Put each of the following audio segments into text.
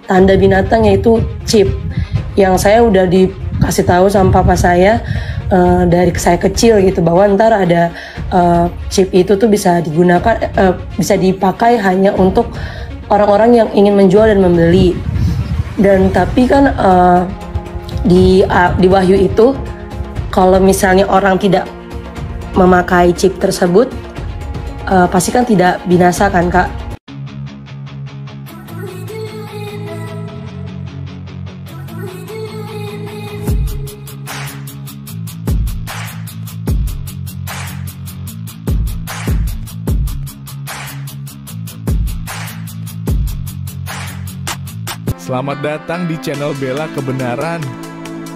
tanda binatang, yaitu chip, yang saya udah dikasih tahu sama papa saya dari saya kecil gitu, bahwa ntar ada chip itu tuh bisa digunakan, bisa dipakai hanya untuk orang-orang yang ingin menjual dan membeli. Dan tapi kan di Wahyu itu, kalau misalnya orang tidak memakai chip tersebut, pasti kan tidak binasa kan, Kak? Selamat datang di channel Bela Kebenaran.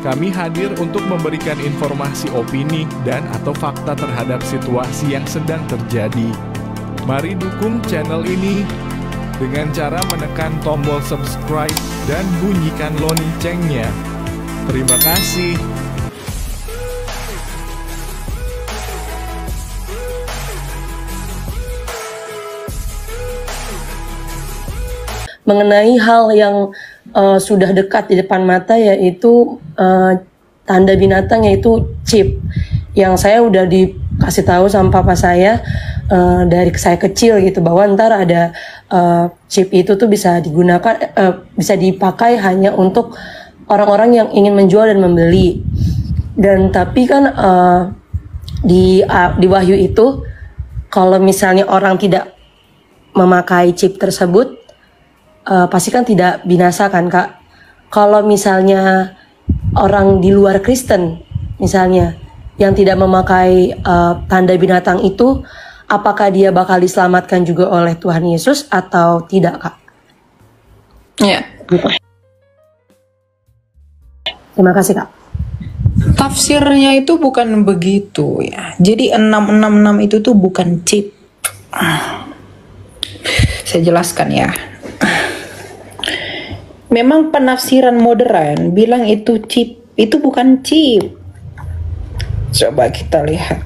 Kami hadir untuk memberikan informasi opini dan atau fakta terhadap situasi yang sedang terjadi. Mari dukung channel ini dengan cara menekan tombol subscribe dan bunyikan loncengnya. Terima kasih. Mengenai hal yang sudah dekat di depan mata, yaitu tanda binatang, yaitu chip, yang saya udah dikasih tahu sama papa saya dari saya kecil gitu, bahwa ntar ada chip itu tuh bisa digunakan, bisa dipakai hanya untuk orang-orang yang ingin menjual dan membeli. Dan tapi kan di Wahyu itu, kalau misalnya orang tidak memakai chip tersebut, pasti kan tidak binasa kan, Kak? Kalau misalnya orang di luar Kristen misalnya yang tidak memakai tanda binatang itu, apakah dia bakal diselamatkan juga oleh Tuhan Yesus atau tidak, Kak? Ya. Terima kasih, Kak. Tafsirnya itu bukan begitu ya. Jadi 666 itu tuh bukan chip. Saya jelaskan ya. Memang penafsiran modern bilang itu chip, itu bukan chip. Coba kita lihat.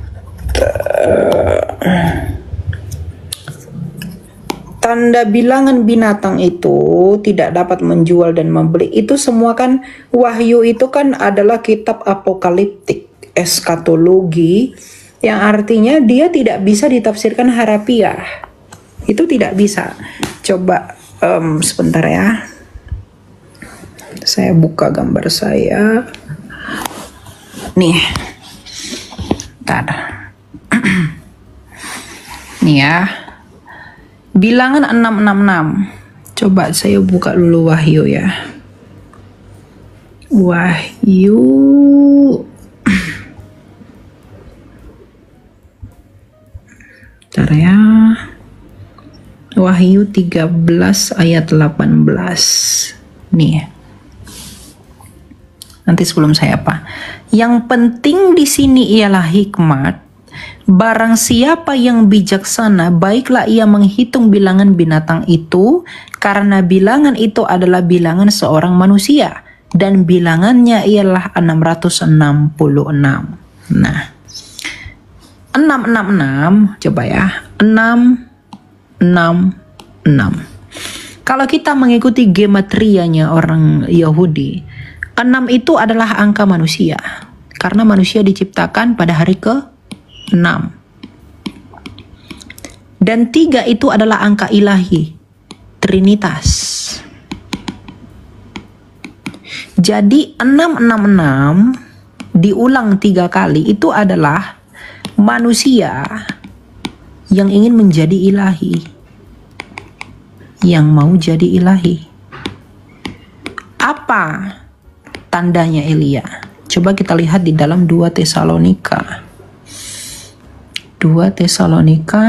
Tanda bilangan binatang itu tidak dapat menjual dan membeli. Itu semua kan, Wahyu itu kan adalah kitab apokaliptik, eskatologi, yang artinya dia tidak bisa ditafsirkan harafiah. Itu tidak bisa. Coba sebentar ya. Saya buka gambar saya. Nih. Bentar. Nih ya. Bilangan 666. Coba saya buka dulu Wahyu ya. Wahyu. Bentar ya. Wahyu 13 ayat 18. Nih. Nanti sebelum saya apa? Yang penting di sini ialah hikmat. Barang siapa yang bijaksana, baiklah ia menghitung bilangan binatang itu, karena bilangan itu adalah bilangan seorang manusia, dan bilangannya ialah 666. Nah, 666, coba ya, 666. Kalau kita mengikuti gematrianya orang Yahudi, 6 itu adalah angka manusia, karena manusia diciptakan pada hari ke-6. Dan 3 itu adalah angka ilahi, Trinitas. Jadi 666 diulang 3 kali itu adalah manusia yang ingin menjadi ilahi, yang mau jadi ilahi. Apa tandanya Elia? Coba kita lihat di dalam 2 Tesalonika. 2 Tesalonika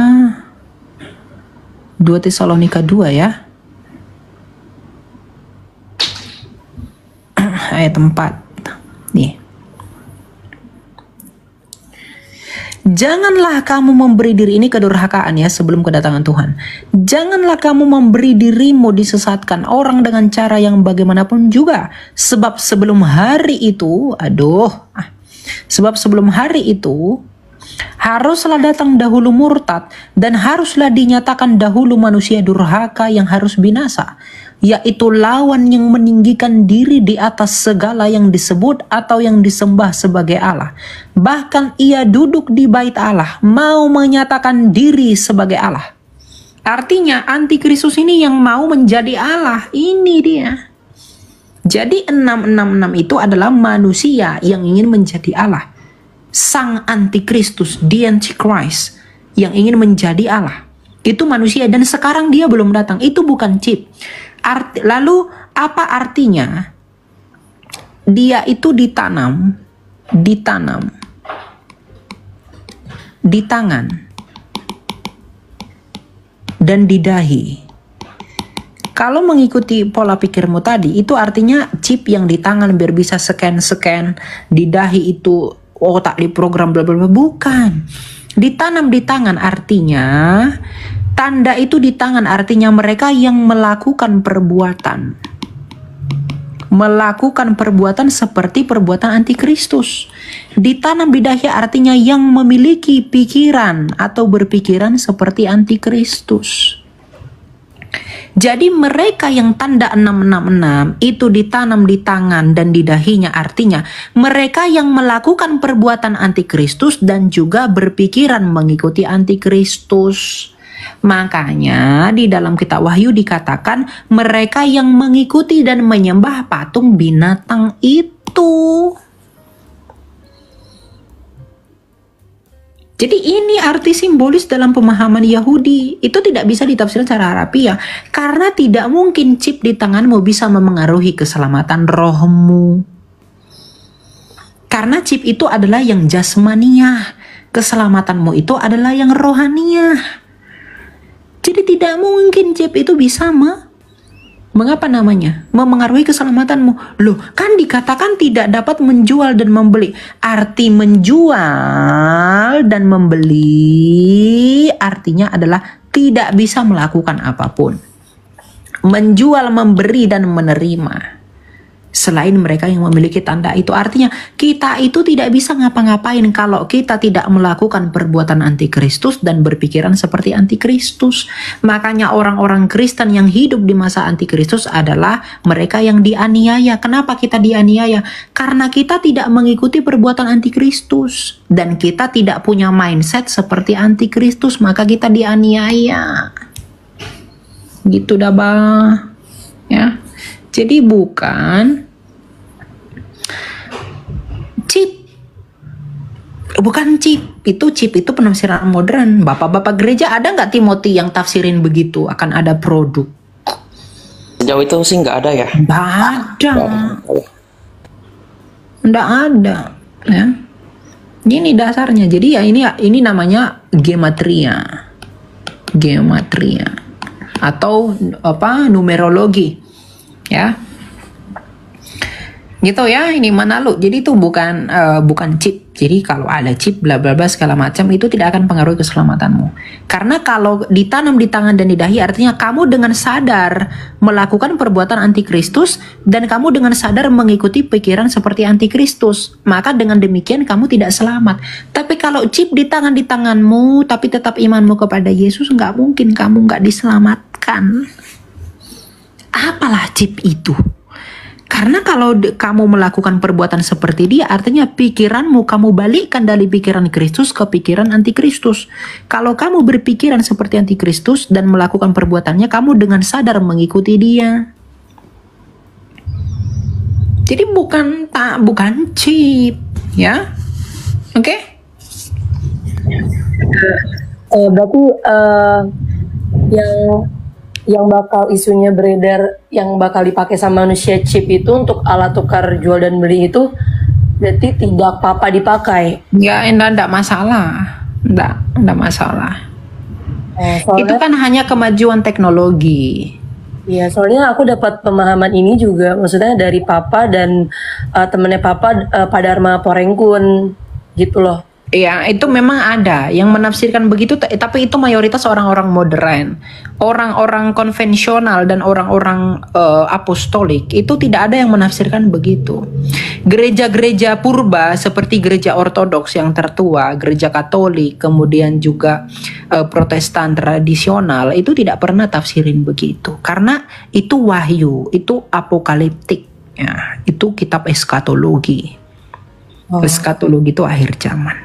2 ya. Ayat 4. Nih. Janganlah kamu memberi diri, ini kedurhakaan ya, sebelum kedatangan Tuhan. Janganlah kamu memberi dirimu disesatkan orang dengan cara yang bagaimanapun juga. Sebab sebelum hari itu, haruslah datang dahulu murtad, dan haruslah dinyatakan dahulu manusia durhaka yang harus binasa. yaitu lawan yang meninggikan diri di atas segala yang disebut atau yang disembah sebagai Allah. Bahkan ia duduk di bait Allah, mau menyatakan diri sebagai Allah. Artinya antikristus ini yang mau menjadi Allah, ini dia. Jadi 666 itu adalah manusia yang ingin menjadi Allah. Sang antikristus, the antichrist, yang ingin menjadi Allah. Itu manusia dan sekarang dia belum datang. Itu bukan chip. Lalu apa artinya? Dia itu ditanam di tangan dan di dahi. Kalau mengikuti pola pikirmu tadi, itu artinya chip yang di tangan biar bisa scan, di dahi itu otak diprogram bla bla bla. Bukan. Ditanam di tangan artinya tanda itu di tangan artinya mereka yang melakukan perbuatan seperti perbuatan antikristus. Ditanam di dahi artinya yang memiliki pikiran atau berpikiran seperti antikristus. Jadi mereka yang tanda 666 itu ditanam di tangan dan di dahinya artinya mereka yang melakukan perbuatan antikristus dan juga berpikiran mengikuti antikristus. Makanya di dalam kitab Wahyu dikatakan mereka yang mengikuti dan menyembah patung binatang itu. Jadi ini arti simbolis dalam pemahaman Yahudi. Itu tidak bisa ditafsirkan secara harafiah. Karena tidak mungkin chip di tanganmu bisa memengaruhi keselamatan rohmu. Karena chip itu adalah yang jasmaniah. Keselamatanmu itu adalah yang rohaniah. Jadi tidak mungkin chip itu bisa memengaruhi keselamatanmu. Loh, kan dikatakan tidak dapat menjual dan membeli. Arti menjual dan membeli artinya adalah tidak bisa melakukan apapun. Menjual, memberi dan menerima. Selain mereka yang memiliki tanda itu, artinya kita itu tidak bisa ngapa-ngapain kalau kita tidak melakukan perbuatan antikristus dan berpikiran seperti antikristus. Makanya orang-orang Kristen yang hidup di masa antikristus adalah mereka yang dianiaya. Kenapa kita dianiaya? Karena kita tidak mengikuti perbuatan antikristus dan kita tidak punya mindset seperti antikristus, maka kita dianiaya. Gitu dah, Bah. Ya. Jadi bukan chip itu penafsiran modern. Bapak-bapak gereja ada nggak Timothy yang tafsirin begitu akan ada produk? Sejauh itu sih nggak ada ya. Nggak ada ya. Ini dasarnya. Jadi ya ini namanya gematria atau numerologi ya. Gitu ya, ini mana lu? Jadi itu bukan chip. Jadi kalau ada chip bla bla bla segala macam itu tidak akan pengaruhi keselamatanmu. Karena kalau ditanam di tangan dan di dahi artinya kamu dengan sadar melakukan perbuatan antikristus dan kamu dengan sadar mengikuti pikiran seperti antikristus. Maka dengan demikian kamu tidak selamat. Tapi kalau chip di tanganmu tapi tetap imanmu kepada Yesus, nggak mungkin kamu nggak diselamatkan. Apalah chip itu? Karena kalau kamu melakukan perbuatan seperti dia, artinya pikiranmu kamu balikkan dari pikiran Kristus ke pikiran antikristus. Kalau kamu berpikiran seperti antikristus dan melakukan perbuatannya, kamu dengan sadar mengikuti dia. Jadi bukan chip, ya, oke? Berarti yang bakal isunya beredar, yang bakal dipakai sama manusia chip itu untuk alat tukar jual dan beli itu berarti tidak apa-apa dipakai? Ya, enggak masalah. Enggak masalah. Itu kan hanya kemajuan teknologi. Iya, soalnya aku dapat pemahaman ini juga, maksudnya dari Papa dan temennya Papa, Pak Dharma Porengkun, gitu loh. Ya, itu memang ada yang menafsirkan begitu, tapi itu mayoritas orang-orang modern, orang-orang konvensional dan orang-orang apostolik itu tidak ada yang menafsirkan begitu. Gereja-gereja purba seperti gereja Ortodoks yang tertua, gereja Katolik, kemudian juga Protestan tradisional itu tidak pernah tafsirin begitu, karena itu wahyu, itu apokaliptik, ya, itu kitab eskatologi. Eskatologi itu akhir zaman.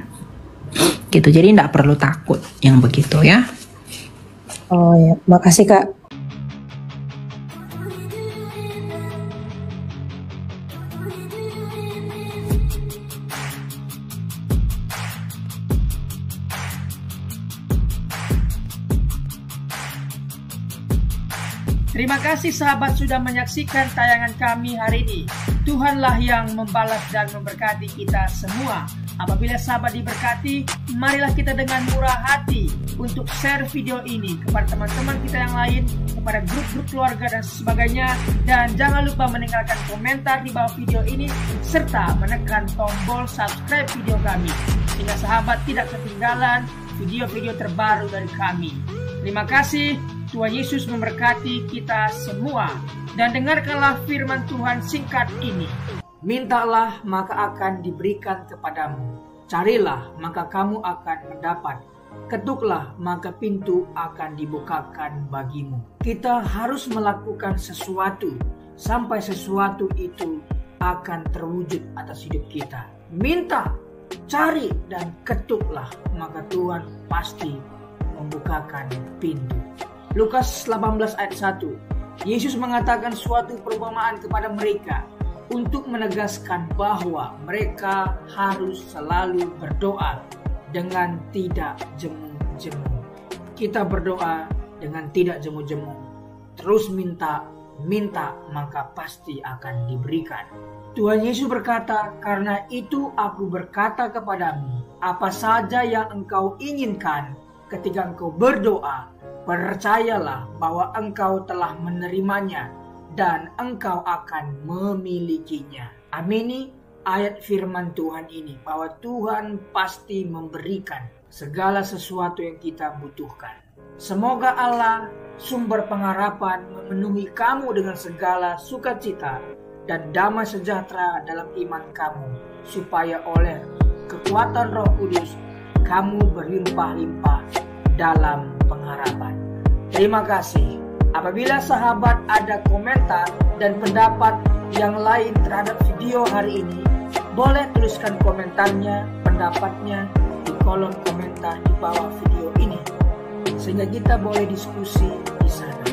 Gitu, jadi tidak perlu takut yang begitu ya. Oh ya, makasih Kak. Terima kasih sahabat sudah menyaksikan tayangan kami hari ini. Tuhanlah yang membalas dan memberkati kita semua. Apabila sahabat diberkati, marilah kita dengan murah hati untuk share video ini kepada teman-teman kita yang lain, kepada grup-grup keluarga dan sebagainya. Dan jangan lupa meninggalkan komentar di bawah video ini, serta menekan tombol subscribe video kami, sehingga sahabat tidak ketinggalan video-video terbaru dari kami. Terima kasih. Tuhan Yesus memberkati kita semua. Dan dengarkanlah firman Tuhan singkat ini. Mintalah maka akan diberikan kepadamu. Carilah maka kamu akan mendapat. Ketuklah maka pintu akan dibukakan bagimu. Kita harus melakukan sesuatu sampai sesuatu itu akan terwujud atas hidup kita. Minta, cari dan ketuklah maka Tuhan pasti membukakan pintu. Lukas 18 ayat 1. Yesus mengatakan suatu perumpamaan kepada mereka untuk menegaskan bahwa mereka harus selalu berdoa dengan tidak jemu-jemu. Kita berdoa dengan tidak jemu-jemu. Terus minta maka pasti akan diberikan. Tuhan Yesus berkata, karena itu aku berkata kepadamu, apa saja yang engkau inginkan ketika engkau berdoa, percayalah bahwa engkau telah menerimanya dan engkau akan memilikinya. Amini ayat firman Tuhan ini, bahwa Tuhan pasti memberikan segala sesuatu yang kita butuhkan. Semoga Allah, sumber pengharapan, memenuhi kamu dengan segala sukacita dan damai sejahtera dalam iman kamu, supaya oleh kekuatan Roh Kudus kamu berlimpah-limpah dalam pengharapan. Terima kasih. Apabila sahabat ada komentar dan pendapat yang lain terhadap video hari ini, boleh tuliskan komentarnya, pendapatnya di kolom komentar di bawah video ini, sehingga kita boleh diskusi di sana.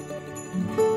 kasih.